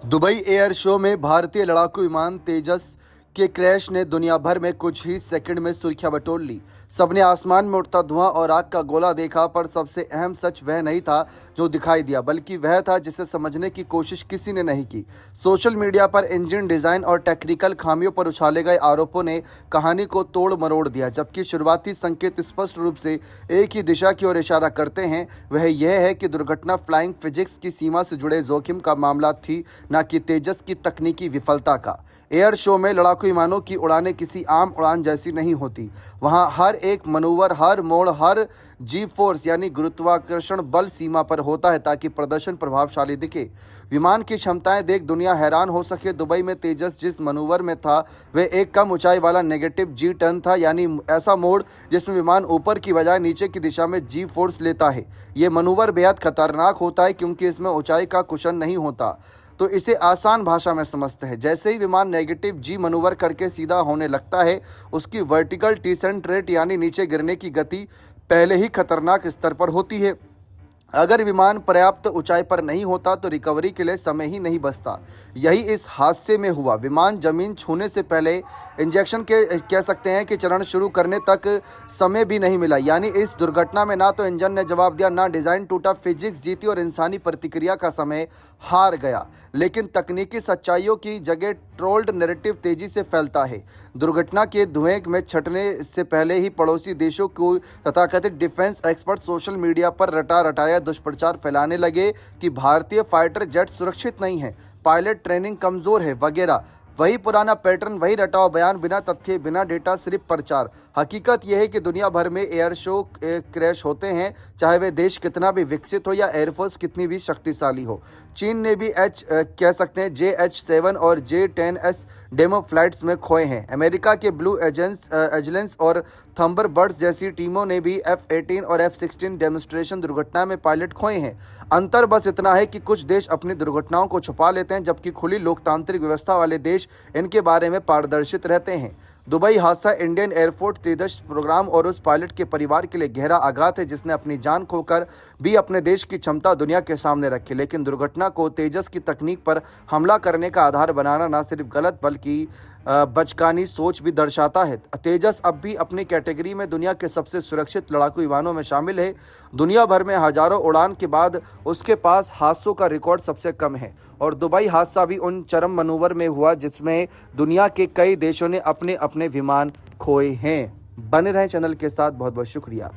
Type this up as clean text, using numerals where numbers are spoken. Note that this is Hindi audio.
दुबई एयर शो में भारतीय लड़ाकू विमान तेजस के क्रैश ने दुनिया भर में कुछ ही सेकंड में सुर्खियां बटोर ली। सबने आसमान में उड़ता धुआं और आग का गोला देखा, पर सबसे अहम सच वह नहीं था जो दिखाई दिया, बल्कि वह था जिसे समझने की कोशिश किसी ने नहीं की। सोशल मीडिया पर इंजन डिजाइन और टेक्निकल खामियों पर उछाले गए आरोपों ने कहानी को तोड़ मरोड़ दिया, जबकि शुरुआती संकेत स्पष्ट रूप से एक ही दिशा की ओर इशारा करते हैं। वह यह है कि दुर्घटना फ्लाइंग फिजिक्स की सीमा से जुड़े जोखिम का मामला थी, न कि तेजस की तकनीकी विफलता का। एयर शो में लड़ाकू विमानों की उड़ानें किसी आम उड़ान जैसी नहीं होती। वहां हर एक मनूवर, हर मोड़, हर जी फोर्स यानी गुरुत्वाकर्षण बल सीमा पर होता है ताकि प्रदर्शन प्रभावशाली दिखे। विमान की क्षमताएं देख दुनिया हैरान हो सके। दुबई में तेजस जिस मनूवर में था वह एक कम ऊंचाई वाला नेगेटिव जी टर्न था, यानी ऐसा मोड़ जिसमें विमान ऊपर की बजाय नीचे की दिशा में जी फोर्स लेता है। ये मनूवर बेहद खतरनाक होता है क्योंकि इसमें ऊंचाई का कुशन नहीं होता। तो इसे आसान भाषा में समझते हैं, जैसे ही विमान नेगेटिव जी मनूवर करके सीधा होने लगता है, उसकी वर्टिकल डिसेंट रेट यानी नीचे गिरने की गति पहले ही खतरनाक स्तर पर होती है। अगर विमान पर्याप्त ऊंचाई पर नहीं होता तो रिकवरी के लिए समय ही नहीं बचता। यही इस हादसे में हुआ। विमान जमीन छूने से पहले इंजेक्शन के कह सकते हैं कि चरण शुरू करने तक समय भी नहीं मिला। यानी इस दुर्घटना में ना तो इंजन ने जवाब दिया, ना डिज़ाइन टूटा, फिजिक्स जीती और इंसानी प्रतिक्रिया का समय हार गया। लेकिन तकनीकी सच्चाइयों की जगह ट्रोल्ड नैरेटिव तेजी से फैलता है। दुर्घटना के धुएं में छटने से पहले ही पड़ोसी देशों को तथाकथित डिफेंस एक्सपर्ट सोशल मीडिया पर रटा रटाया दुष्प्रचार फैलाने लगे कि भारतीय फाइटर जेट सुरक्षित नहीं है, पायलट ट्रेनिंग कमजोर है वगैरह। वही पुराना पैटर्न, वही रटाव बयान, बिना तथ्य, बिना डेटा, सिर्फ प्रचार। हकीकत यह है कि दुनिया भर में एयर शो क्रैश होते हैं, चाहे वे देश कितना भी विकसित हो या एयरफोर्स कितनी भी शक्तिशाली हो। चीन ने भी कह सकते हैं JH-7 और J-10S डेमो फ्लाइट्स में खोए हैं। अमेरिका के ब्लू एजेंस और थंडरबर्ड्स जैसी टीमों ने भी F-18 और F-16 डेमोन्स्ट्रेशन दुर्घटना में पायलट खोए हैं। अंतर बस इतना है कि कुछ देश अपनी दुर्घटनाओं को छुपा लेते हैं, जबकि खुली लोकतांत्रिक व्यवस्था वाले देश इनके बारे में पारदर्शित रहते हैं। दुबई हादसा इंडियन एयरफोर्स तेजस प्रोग्राम और उस पायलट के परिवार के लिए गहरा आघात है जिसने अपनी जान खोकर भी अपने देश की क्षमता दुनिया के सामने रखी। लेकिन दुर्घटना को तेजस की तकनीक पर हमला करने का आधार बनाना न सिर्फ गलत बल्कि बचकानी सोच भी दर्शाता है। तेजस अब भी अपनी कैटेगरी में दुनिया के सबसे सुरक्षित लड़ाकू विमानों में शामिल है। दुनिया भर में हजारों उड़ान के बाद उसके पास हादसों का रिकॉर्ड सबसे कम है, और दुबई हादसा भी उन चरम मनूवर में हुआ जिसमें दुनिया के कई देशों ने अपने अपने विमान खोए हैं। बने रहें चैनल के साथ। बहुत बहुत शुक्रिया।